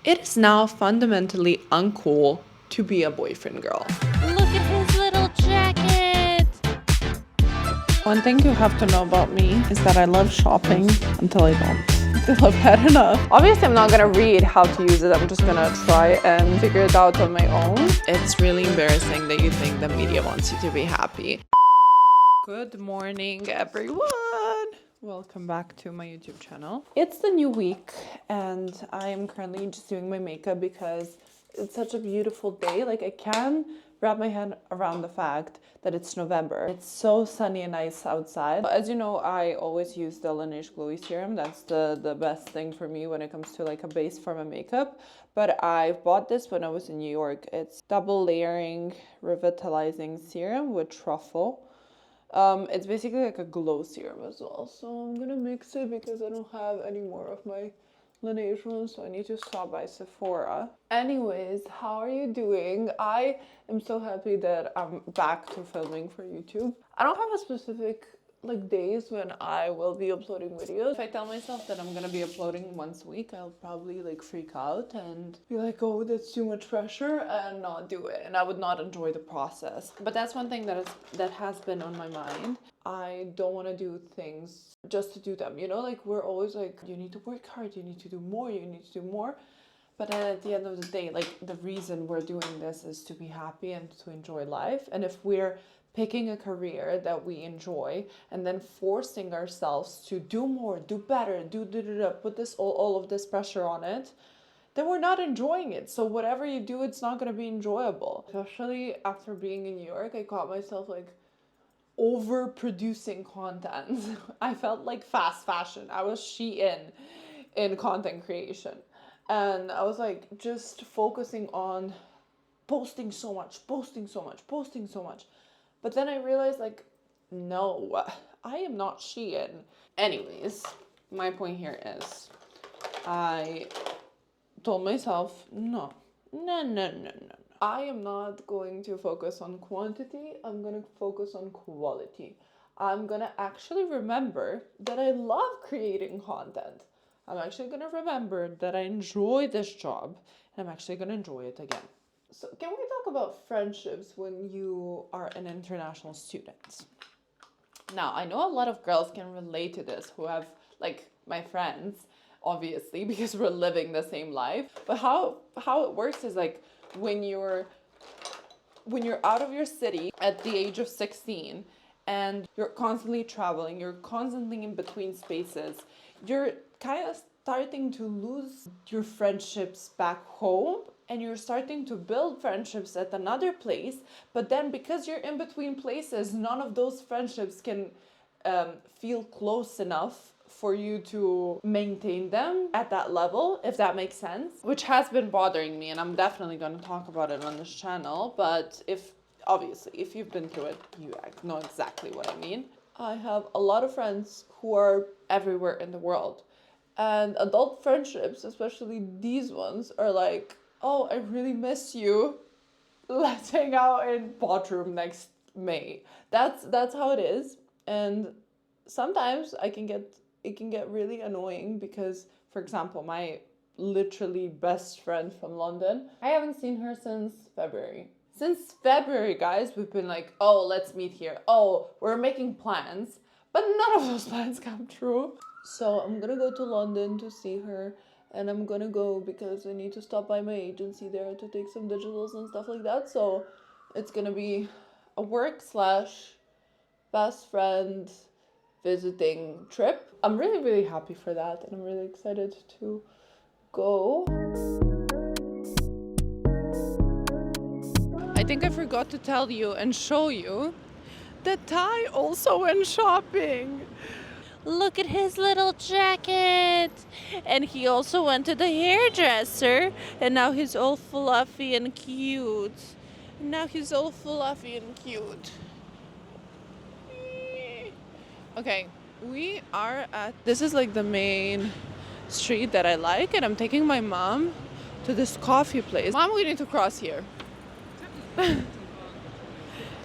It is now fundamentally uncool to be a boyfriend girl. Look at his little jacket. One thing you have to know about me is that I love shopping until I don't. Until I've had enough. Obviously, I'm not gonna read how to use it. I'm just gonna try and figure it out on my own. It's really embarrassing that you think the media wants you to be happy. Good morning, everyone. Welcome back to my YouTube channel. It's the new week and I am currently just doing my makeup because it's such a beautiful day. Like, I can wrap my head around the fact that it's November. It's so sunny and nice outside. As you know, I always use the Laneige glowy serum. That's the best thing for me when it comes to like a base for my makeup. But I bought this when I was in New York. It's double layering revitalizing serum with truffle. It's basically like a glow serum as well. So I'm gonna mix it because I don't have any more of my Laneige ones, so I need to stop by Sephora. Anyways, how are you doing? I am so happy that I'm back to filming for YouTube. I don't have a specific like days when I will be uploading videos. If I tell myself that I'm gonna be uploading once a week, I'll probably like freak out and be like, oh, that's too much pressure, and not do it, and I would not enjoy the process. But that's one thing that has been on my mind. I don't want to do things just to do them, you know, like we're always like, you need to work hard, you need to do more, you need to do more. But then at the end of the day, like, the reason we're doing this is to be happy and to enjoy life. And if we're picking a career that we enjoy and then forcing ourselves to do more, do better, put this all of this pressure on it, then we're not enjoying it. So whatever you do, it's not going to be enjoyable. Especially after being in New York, I caught myself like overproducing content. I felt like fast fashion. I was Shein in content creation. And I was like just focusing on posting so much. But then I realized, like, no, I am not Shein. Anyways, my point here is I told myself, no. I am not going to focus on quantity. I'm going to focus on quality. I'm going to actually remember that I love creating content. I'm actually going to remember that I enjoy this job, and I'm actually going to enjoy it again. So can we talk about friendships when you are an international student? Now, I know a lot of girls can relate to this who have, like, my friends, obviously, because we're living the same life. But how it works is, like, when you're out of your city at the age of 16 and you're constantly traveling, you're constantly in between spaces, you're kind of starting to lose your friendships back home, and you're starting to build friendships at another place. But then because you're in between places, none of those friendships can feel close enough for you to maintain them at that level, if that makes sense, which has been bothering me, and I'm definitely going to talk about it on this channel. But if you've been through it, you know exactly what I mean. I have a lot of friends who are everywhere in the world, and adult friendships, especially these ones, are like, oh, I really miss you. Let's hang out in Bodrum next May. That's how it is. And sometimes it can get really annoying because, for example, my literally best friend from London, I haven't seen her since February. Since February, guys, we've been like, oh, let's meet here. Oh, we're making plans. But none of those plans come true. So I'm gonna go to London to see her. And I'm gonna go because I need to stop by my agency there to take some digitals and stuff like that. So it's gonna be a work/best friend visiting trip. I'm really, really happy for that, and I'm really excited to go. I think I forgot to tell you and show you that Ty also went shopping. Look at his little jacket. And he also went to the hairdresser. And now he's all fluffy and cute. Okay, we are at, this is like the main street that I like, and I'm taking my mom to this coffee place. Mom, we need to cross here.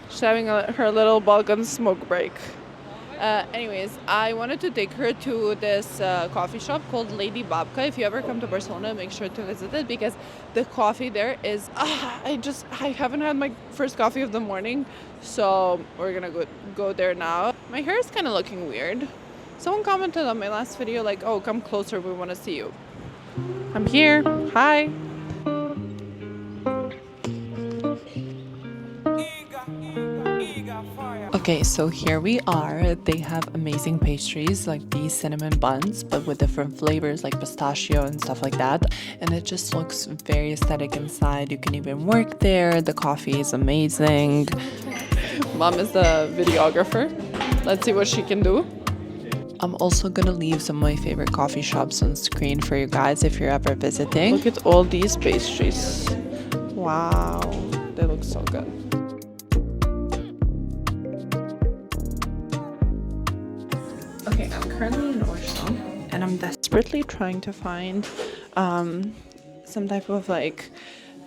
She's having her little Balkan smoke break. Anyways, I wanted to take her to this coffee shop called Lady Babka. If you ever come to Barcelona, make sure to visit it because the coffee there is, I haven't had my first coffee of the morning. So we're gonna go there now. My hair is kind of looking weird. Someone commented on my last video like, oh, come closer, we want to see you. I'm here. Hi. Okay, so here we are. They have amazing pastries like these cinnamon buns, but with different flavors like pistachio and stuff like that. And it just looks very aesthetic inside. You can even work there. The coffee is amazing. Mom is the videographer. Let's see what she can do. I'm also gonna leave some of my favorite coffee shops on screen for you guys if you're ever visiting. Look at all these pastries. Wow, they look so good. Okay, I'm currently in Oysho and I'm desperately trying to find some type of like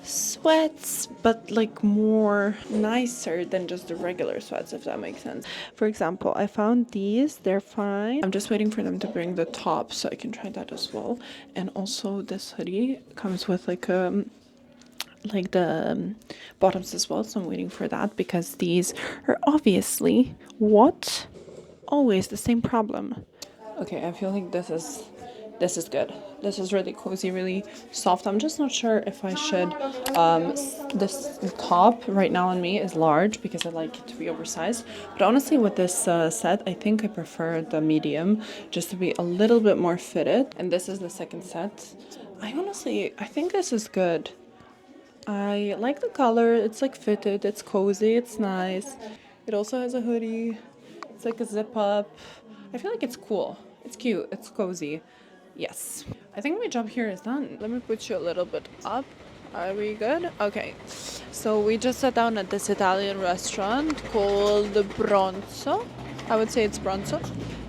sweats, but like more nicer than just the regular sweats, if that makes sense. For example, I found these, they're fine. I'm just waiting for them to bring the top so I can try that as well. And also this hoodie comes with like the bottoms as well, so I'm waiting for that because these are obviously always the same problem. Okay, I feel like this is good. This is really cozy, really soft. I'm just not sure if I should this top right now on me is large because I like it to be oversized, but honestly with this set I think I prefer the medium just to be a little bit more fitted. And this is the second set. I think this is good. I like the color. It's like fitted, it's cozy, it's nice. It also has a hoodie. It's like a zip up. I feel like it's cool. It's cute. It's cozy. Yes. I think my job here is done. Let me put you a little bit up. Are we good? Okay. So we just sat down at this Italian restaurant called Bronzo. I would say it's Bronzo.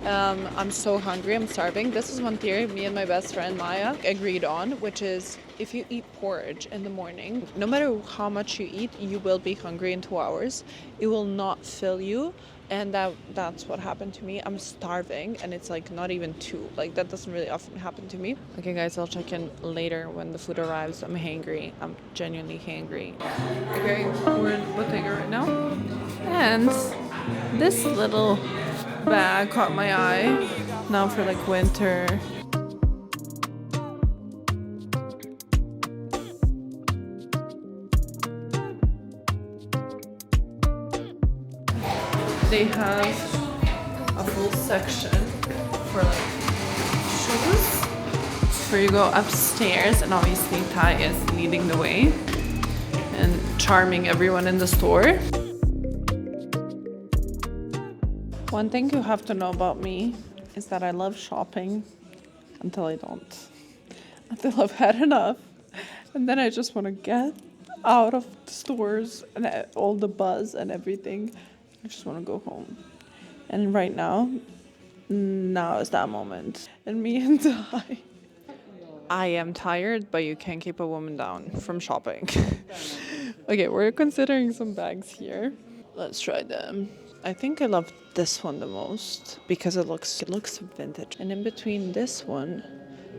I'm so hungry. I'm starving. This is one theory me and my best friend Maya agreed on, which is if you eat porridge in the morning, no matter how much you eat, you will be hungry in 2 hours. It will not fill you. And that's what happened to me. I'm starving and it's like not even 2. Like that doesn't really often happen to me. Okay guys, I'll check in later when the food arrives. I'm hangry. I'm genuinely hangry. Okay, we're in Bottega right now. And this little bag caught my eye. Now for like winter. They have a full section for like shoes. Where you go upstairs and obviously Ty is leading the way and charming everyone in the store. One thing you have to know about me is that I love shopping until I don't. Until I've had enough. And then I just want to get out of the stores and all the buzz and everything. I just want to go home. And right now is that moment. And me and I am tired, but you can't keep a woman down from shopping. Okay, we're considering some bags here. Let's try them. I think I love this one the most because it looks vintage. And in between this one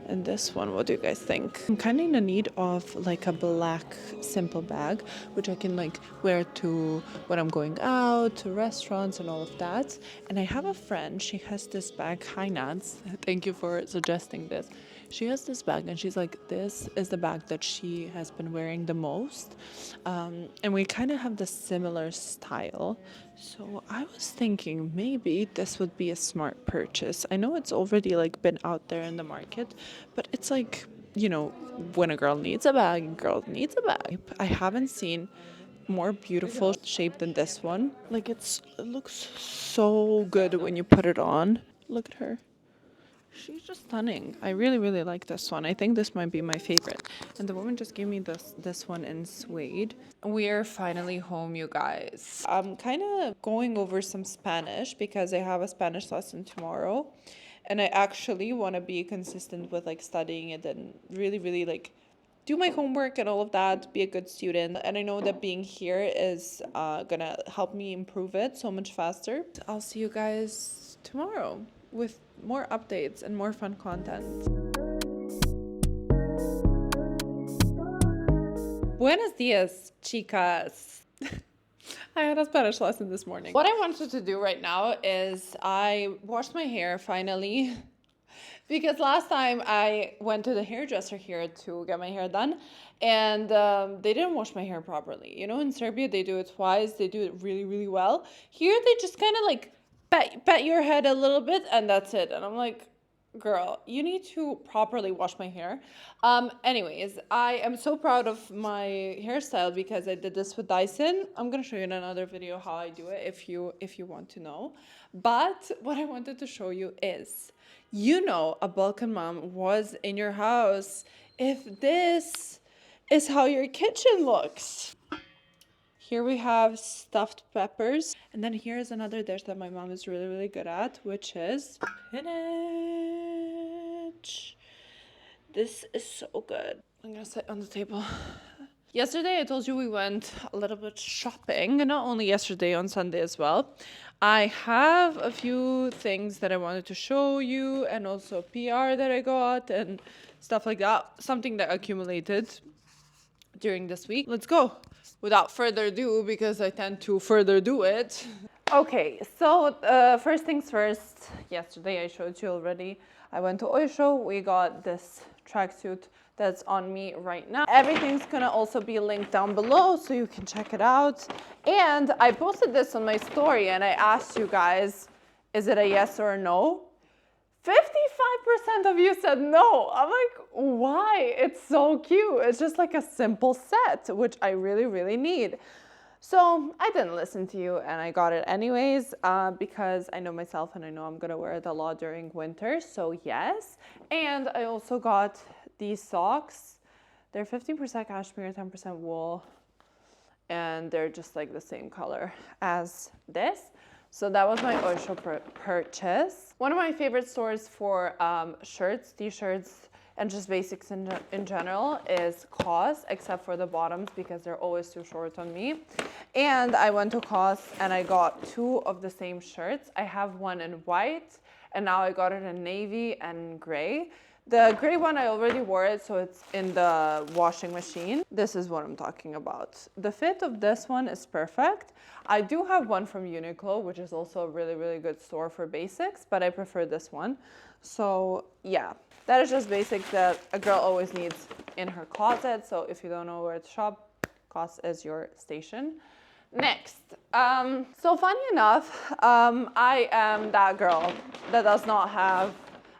and this one, what do you guys think? I'm kind of in need of like a black simple bag, which I can like wear to when I'm going out, to restaurants and all of that. And I have a friend, she has this bag. Hi Nats, thank you for suggesting this. She has this bag and she's like, this is the bag that she has been wearing the most. And we kind of have the similar style. So I was thinking maybe this would be a smart purchase. I know it's already like been out there in the market, but it's like, you know, when a girl needs a bag, a girl needs a bag. I haven't seen more beautiful shape than this one. Like it looks so good when you put it on. Look at her. She's just stunning. I really, really like this one. I think this might be my favorite. And the woman just gave me this one in suede. We're finally home, you guys. I'm kind of going over some Spanish because I have a Spanish lesson tomorrow. And I actually want to be consistent with like studying it and really, really like do my homework and all of that, be a good student. And I know that being here is gonna help me improve it so much faster. I'll see you guys tomorrow with more updates and more fun content. Buenos dias, chicas. I had a Spanish lesson this morning. What I wanted to do right now is I washed my hair finally. Because last time I went to the hairdresser here to get my hair done, and they didn't wash my hair properly. You know, in Serbia, they do it twice. They do it really, really well. Here, they just kind of like pat your head a little bit, and that's it. And I'm like, girl, you need to properly wash my hair. Anyways, I am so proud of my hairstyle because I did this with Dyson. I'm going to show you in another video how I do it if you want to know. But what I wanted to show you is, you know, a Balkan mom was in your house if this is how your kitchen looks. Here we have stuffed peppers. And then here's another dish that my mom is really, really good at, which is spinach. This is so good. I'm gonna sit on the table. Yesterday, I told you we went a little bit shopping, not only yesterday, on Sunday as well. I have a few things that I wanted to show you, and also PR that I got and stuff like that. Something that accumulated during this week. Let's go. Without further ado, because I tend to further do it. Okay, so first things first. Yesterday, I showed you already. I went to Oysho. We got this tracksuit that's on me right now. Everything's gonna also be linked down below so you can check it out. And I posted this on my story and I asked you guys, is it a yes or a no? 55% of you said no. I'm like, why? It's so cute. It's just like a simple set, which I really, really need. So I didn't listen to you and I got it anyways because I know myself and I know I'm gonna wear it a lot during winter, so yes. And I also got these socks. They're 15% cashmere, 10% wool, and they're just like the same color as this. So that was my Oysho purchase. One of my favorite stores for shirts, t-shirts, and just basics in general is COS, except for the bottoms because they're always too short on me. And I went to COS and I got two of the same shirts. I have one in white and now I got it in navy and gray. The gray one, I already wore it, so it's in the washing machine. This is what I'm talking about. The fit of this one is perfect. I do have one from Uniqlo, which is also a really, really good store for basics, but I prefer this one. So yeah, that is just basics that a girl always needs in her closet. So if you don't know where to shop, COS is your station. Next, so funny enough, I am that girl that does not have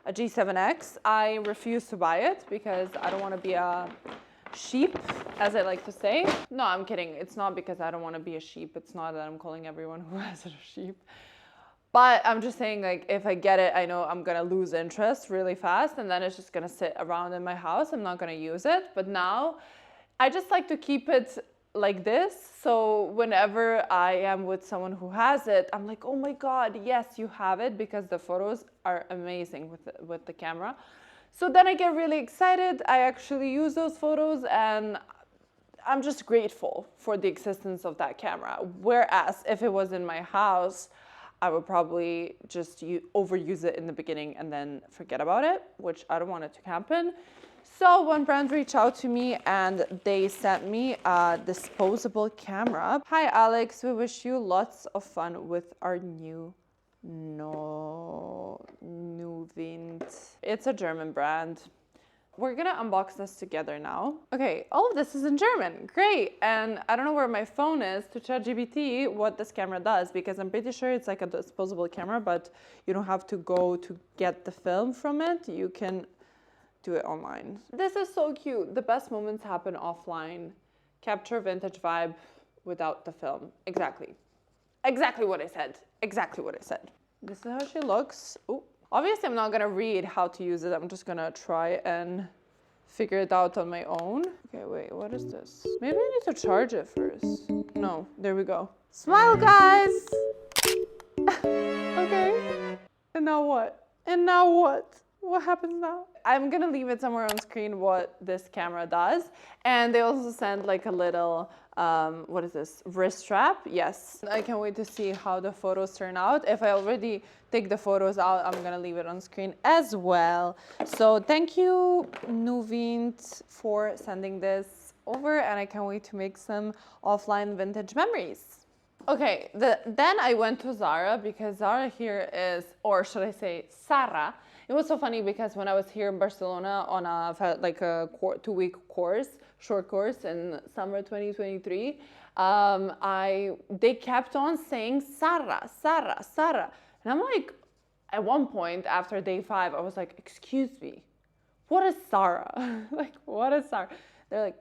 a G7X. I refuse to buy it because I don't want to be a sheep, as I like to say. No, I'm kidding. It's not because I don't want to be a sheep. It's not that I'm calling everyone who has it a sheep. But I'm just saying, like, if I get it, I know I'm going to lose interest really fast and then it's just going to sit around in my house. I'm not going to use it. But now I just like to keep it like this. So whenever I am with someone who has it, I'm like, oh my God, yes, you have it, because the photos are amazing with the camera. So then I get really excited. I actually use those photos and I'm just grateful for the existence of that camera. Whereas if it was in my house, I would probably just overuse it in the beginning and then forget about it, which I don't want it to happen. So one brand reached out to me and they sent me a disposable camera. Hi Alex, we wish you lots of fun with our new wind. It's a German brand. We're gonna unbox this together now. Okay, all of this is in German, great. And I don't know where my phone is to ChatGPT what this camera does, because I'm pretty sure it's like a disposable camera, but you don't have to go to get the film from it. You can do it online. This is so cute. The best moments happen offline. Capture vintage vibe without the film. Exactly. Exactly what I said. Exactly what I said. This is how she looks. Ooh. Obviously, I'm not gonna read how to use it. I'm just gonna try and figure it out on my own. Okay, wait, what is this? Maybe I need to charge it first. No, there we go. Smile, guys! Okay. And now what? And now what? what happens now? I'm gonna leave it somewhere on screen what this camera does. And they also sent like a little, what is this, wrist strap? Yes. I can't wait to see how the photos turn out. If I already take the photos out, I'm gonna leave it on screen as well. So thank you, Nuvind, for sending this over, and I can't wait to make some offline vintage memories. Okay, then I went to Zara because Zara here is, or should I say Zara. It was so funny because when I was here in Barcelona on a 2-week course, short course in summer 2023, they kept on saying Zara, Zara, Zara. And I'm like, at one point after day 5, I was like, excuse me, what is Zara? Like, what is Zara? They're like,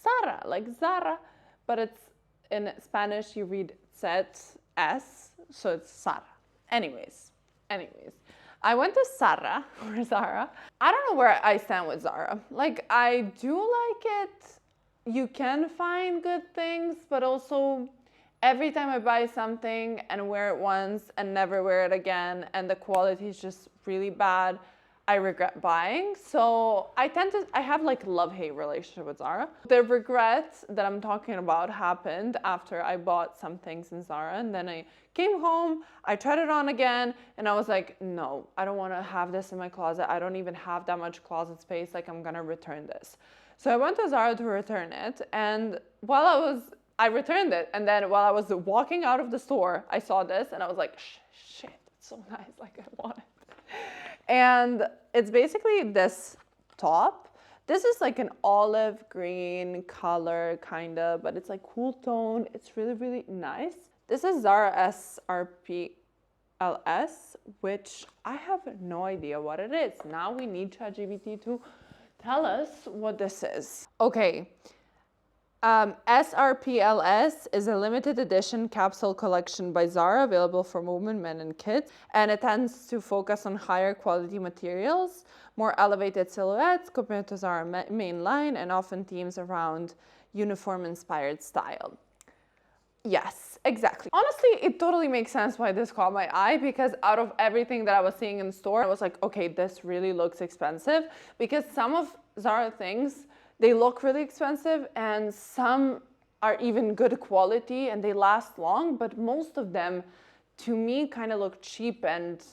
Zara, like Zara, but it's in Spanish, you read Z-S, so it's Zara. Anyways, I went to Zara, or Zara. I don't know where I stand with Zara. Like, I do like it. You can find good things, but also every time I buy something and wear it once and never wear it again, and the quality is just really bad, I regret buying. So I have like love-hate relationship with Zara. The regret that I'm talking about happened after I bought some things in Zara, and then I came home, I tried it on again, and I was like, no, I don't want to have this in my closet. I don't even have that much closet space. Like, I'm gonna return this. So I went to Zara to return it, and I returned it, and then while I was walking out of the store, I saw this, and I was like, shit, it's so nice, like I want it. And it's basically this top. This is like an olive green color, kind of, but it's like cool tone. It's really, really nice. This is Zara SRP LS, which I have no idea what it is. Now we need ChatGPT to tell us what this is. Okay. SRPLS is a limited edition capsule collection by Zara, available for women, men, and kids. And it tends to focus on higher quality materials, more elevated silhouettes compared to Zara main line, and often themes around uniform-inspired style. Yes, exactly. Honestly, it totally makes sense why this caught my eye, because out of everything that I was seeing in the store, I was like, okay, this really looks expensive, because some of Zara things, they look really expensive, and some are even good quality and they last long, but most of them, to me, kind of look cheap and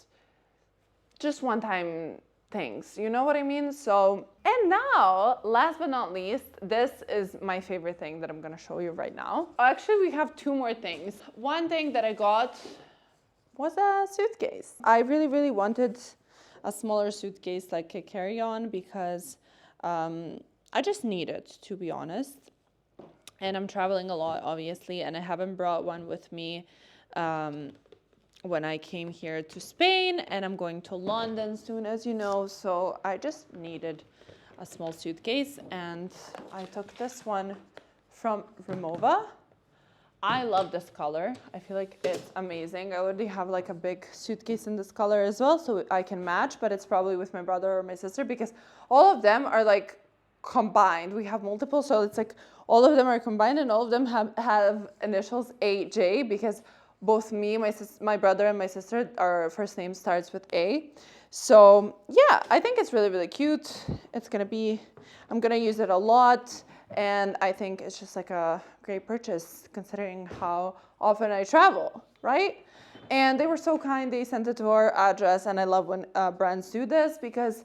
just one-time things. You know what I mean? So, and now, last but not least, this is my favorite thing that I'm gonna show you right now. Actually, we have 2 more things. One thing that I got was a suitcase. I really, really wanted a smaller suitcase, like a carry-on, because I just need it, to be honest. And I'm traveling a lot, obviously, and I haven't brought one with me when I came here to Spain, and I'm going to London soon, as you know, so I just needed a small suitcase, and I took this one from Rimowa. I love this color. I feel like it's amazing. I already have like a big suitcase in this color as well, so I can match, but it's probably with my brother or my sister, because all of them are like combined. We have multiple, so it's like all of them are combined, and all of them have initials AJ, because both me, my brother, and my sister, our first name starts with A. So yeah, I think it's really, really cute. I'm gonna use it a lot, and I think it's just like a great purchase considering how often I travel, right? And they were so kind. They sent it to our address, and I love when brands do this, because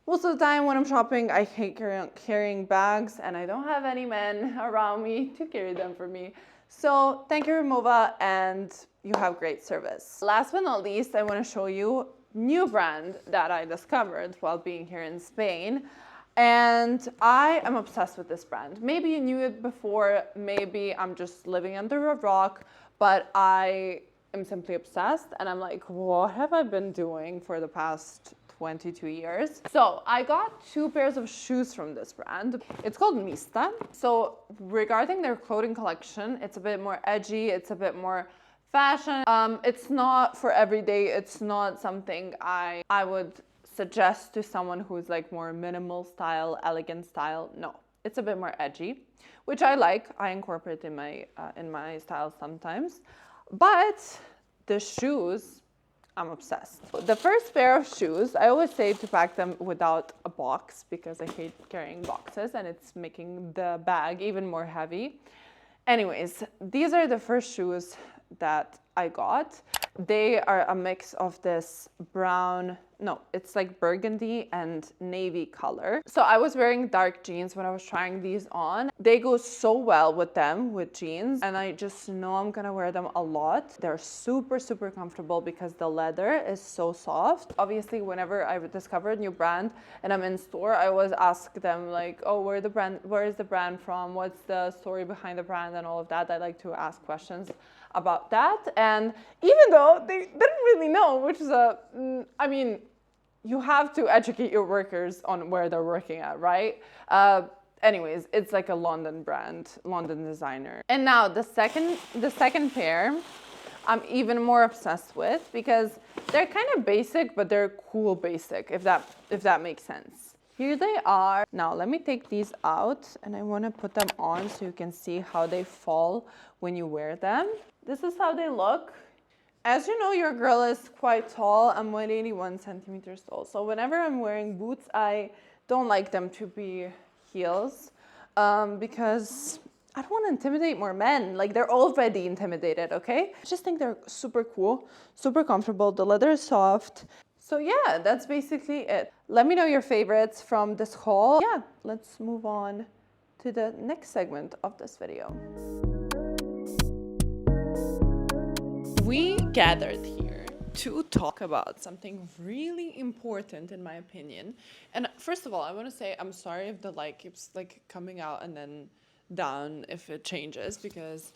most of the time when I'm shopping, I hate carrying bags, and I don't have any men around me to carry them for me. So thank you, Rimowa, and you have great service. Last but not least, I want to show you a new brand that I discovered while being here in Spain. And I am obsessed with this brand. Maybe you knew it before, maybe I'm just living under a rock, but I am simply obsessed, and I'm like, what have I been doing for the past 22 years? So I got 2 pairs of shoes from this brand. It's called Miista. So regarding their clothing collection, it's a bit more edgy, it's a bit more fashion. It's not for every day. It's not something I would suggest to someone who's like more minimal style, elegant style. No, it's a bit more edgy, which I like. I incorporate in my style sometimes. But the shoes I'm obsessed. The first pair of shoes, I always say to pack them without a box because I hate carrying boxes and it's making the bag even more heavy. Anyways, these are the first shoes that I got. They are a mix of this brown, no, it's like burgundy and navy color. So I was wearing dark jeans when I was trying these on. They go so well with them, with jeans, and I just know I'm gonna wear them a lot. They're super, super comfortable because the leather is so soft. Obviously, whenever I discover a new brand and I'm in store, I always ask them like, oh, where is the brand from? What's the story behind the brand and all of that. I like to ask questions about that. And even though they didn't really know, which is I mean, you have to educate your workers on where they're working at, right? Anyways, it's like a London brand, London designer. And now the second pair, I'm even more obsessed with because they're kind of basic, but they're cool basic, if that makes sense. Here they are. Now let me take these out and I want to put them on so you can see how they fall when you wear them. This is how they look. As you know, your girl is quite tall. I'm 181 centimeters tall. So whenever I'm wearing boots, I don't like them to be heels because I don't want to intimidate more men. Like, they're already intimidated, okay? I just think they're super cool, super comfortable. The leather is soft. So yeah, that's basically it. Let me know your favorites from this haul. Yeah, let's move on to the next segment of this video. We gathered here to talk about something really important in my opinion. And first of all, I want to say I'm sorry if the light keeps like coming out and then down if it changes because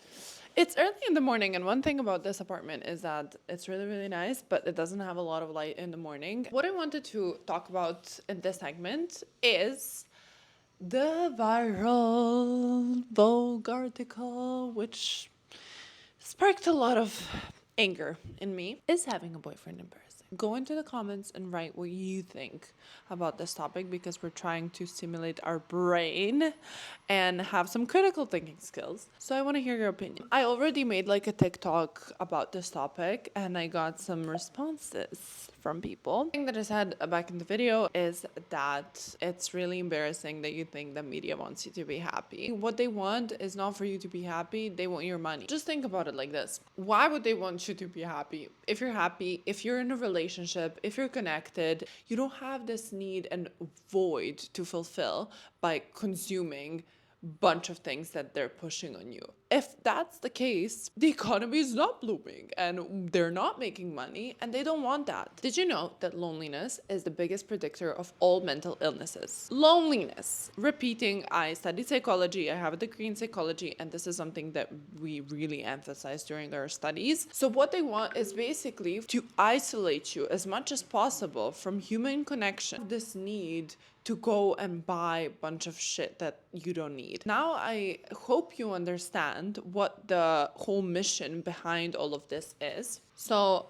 it's early in the morning, and one thing about this apartment is that it's really, really nice, but it doesn't have a lot of light in the morning. What I wanted to talk about in this segment is the viral Vogue article, which sparked a lot of anger in me. Is having a boyfriend embarrassing? Go into the comments and write what you think about this topic because we're trying to stimulate our brain and have some critical thinking skills. So I want to hear your opinion. I already made like a TikTok about this topic and I got some responses from people. The thing that I said back in the video is that it's really embarrassing that you think the media wants you to be happy. What they want is not for you to be happy, they want your money. Just think about it like this. Why would they want you to be happy? If you're happy, if you're in a relationship, if you're connected, you don't have this need and void to fulfill by consuming bunch of things that they're pushing on you. If that's the case, the economy is not blooming and they're not making money and they don't want that. Did you know that loneliness is the biggest predictor of all mental illnesses? Loneliness. Repeating, I studied psychology, I have a degree in psychology, and this is something that we really emphasize during our studies. So what they want is basically to isolate you as much as possible from human connection. This need to go and buy a bunch of shit that you don't need. Now I hope you understand what the whole mission behind all of this is. So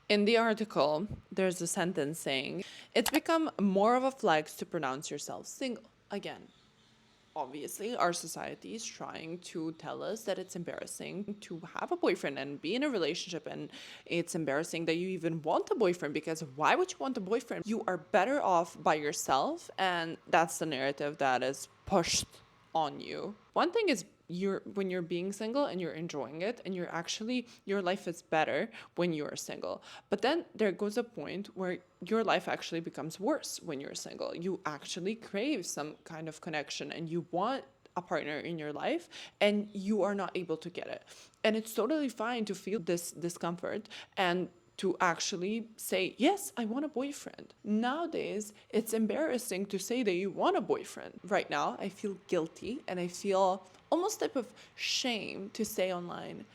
in the article, there's a sentence saying, it's become more of a flex to pronounce yourself single. Again, obviously, our society is trying to tell us that it's embarrassing to have a boyfriend and be in a relationship, and it's embarrassing that you even want a boyfriend, because why would you want a boyfriend? You are better off by yourself, and that's the narrative that is pushed on you. One thing is, when you're being single and you're enjoying it and your life is better when you're single. But then there goes a point where your life actually becomes worse when you're single. You actually crave some kind of connection and you want a partner in your life and you are not able to get it. And it's totally fine to feel this discomfort and to actually say, yes, I want a boyfriend. Nowadays, it's embarrassing to say that you want a boyfriend. Right now, I feel guilty and I feel almost type of shame to say online,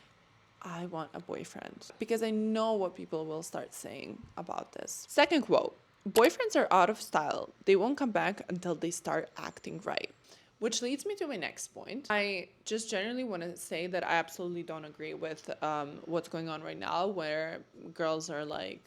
I want a boyfriend, because I know what people will start saying about this. Second quote, boyfriends are out of style. They won't come back until they start acting right. Which leads me to my next point. I just generally want to say that I absolutely don't agree with what's going on right now, where girls are like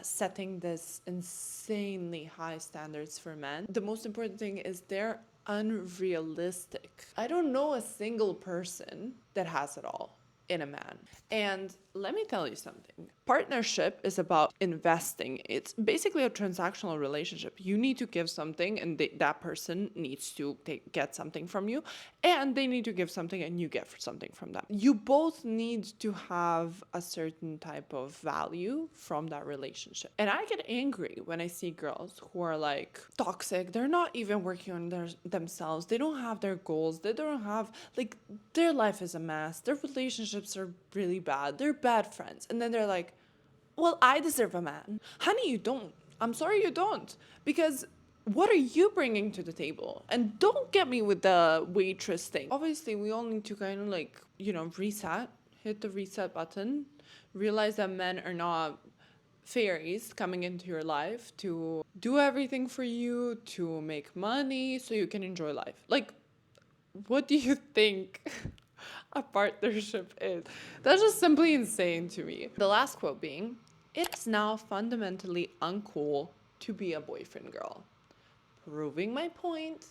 setting this insanely high standards for men. The most important thing is they're unrealistic. I don't know a single person that has it all. in a man. And let me tell you something. Partnership is about investing. It's basically a transactional relationship. You need to give something, and that person needs to get something from you, and they need to give something, and you get something from them. You both need to have a certain type of value from that relationship. And I get angry when I see girls who are like toxic. They're not even working on themselves. They don't have their goals. They don't have, like, their life is a mess. Their relationships are really bad. They're bad friends. And then they're like, well, I deserve a man. Honey, you don't. I'm sorry you don't. Because what are you bringing to the table? And don't get me with the waitress thing. Obviously, we all need to kind of like, reset, hit the reset button, realize that men are not fairies coming into your life to do everything for you, to make money so you can enjoy life. Like, what do you think a partnership is? That's just simply insane to me. The last quote being, it's now fundamentally uncool to be a boyfriend girl. Proving my point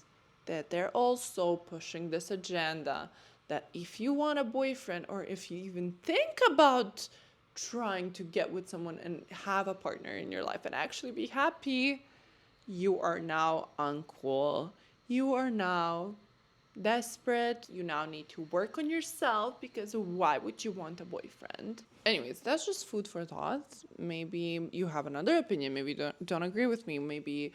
that they're also pushing this agenda that if you want a boyfriend, or if you even think about trying to get with someone and have a partner in your life and actually be happy, you are now uncool. You are now desperate. You now need to work on yourself, because why would you want a boyfriend? Anyways, that's just food for thought. Maybe you have another opinion. Maybe you don't agree with me. Maybe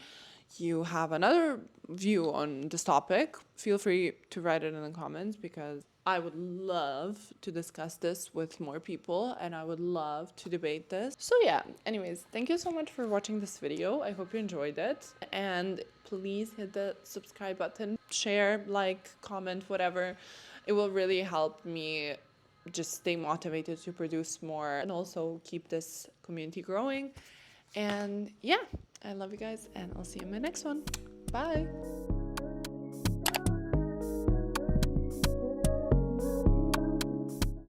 you have another view on this topic. Feel free to write it in the comments, because I would love to discuss this with more people, and I would love to debate this. So yeah, anyways, thank you so much for watching this video. I hope you enjoyed it, and please hit the subscribe button, share, like, comment, whatever. It will really help me just stay motivated to produce more and also keep this community growing. And yeah, I love you guys, and I'll see you in my next one. Bye.